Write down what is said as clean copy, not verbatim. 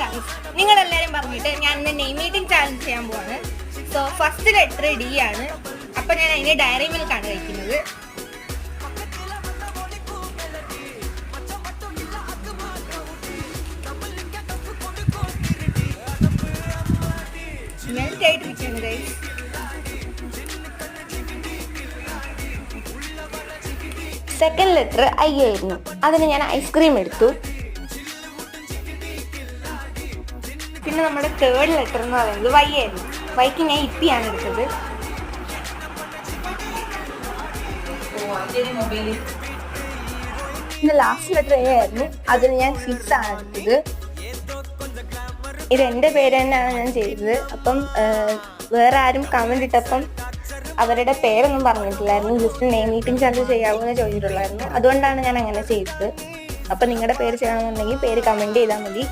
Guys, നിങ്ങളെല്ലാവരും പറഞ്ഞിട്ട് ഞാൻ ഇന്ന് നെയിം മീറ്റിംഗ് ചാലഞ്ച് ചെയ്യാൻ പോവാണ്. സോ ഫസ്റ്റ് ലെറ്റർ ഡി ആണ്. അപ്പം ഞാൻ അതിന് ഡയറി മിൽക്കാണ് കഴിക്കുന്നത്. മെൽറ്റായിട്ടിരിക്കുന്നു ഗൈസ്. സെക്കൻഡ് ലെറ്റർ ഐ ആയിരുന്നു. അതിന് ഞാൻ ഐസ്ക്രീം എടുത്തു. പിന്നെ നമ്മുടെ തേർഡ് ലെറ്റർ എന്ന് പറയുന്നത് വൈ ആയിരുന്നു. വൈക്ക് ഞാൻ ഇപ്പിയാണ് എടുത്തത്. പിന്നെ ലാസ്റ്റ് ലെറ്റർ എ ആയിരുന്നു. അതിന് ഞാൻ ഫിക്സ് ആണ് എടുത്തത്. ഇത് എൻ്റെ പേര് തന്നെയാണ് ഞാൻ ചെയ്തത്. അപ്പം വേറെ ആരും കമൻറ്റ് ഇട്ടപ്പം അവരുടെ പേരൊന്നും പറഞ്ഞിട്ടില്ലായിരുന്നു. ജസ്റ്റ് നെയിം മീറ്റിംഗ് ചാർജ് ചെയ്യാവുന്ന ചോദിച്ചിട്ടുള്ളായിരുന്നു. അതുകൊണ്ടാണ് ഞാൻ അങ്ങനെ ചെയ്തത്. അപ്പം നിങ്ങളുടെ പേര് ചെയ്യണമെന്നുണ്ടെങ്കിൽ പേര് കമൻറ്റ് ചെയ്താൽ മതി.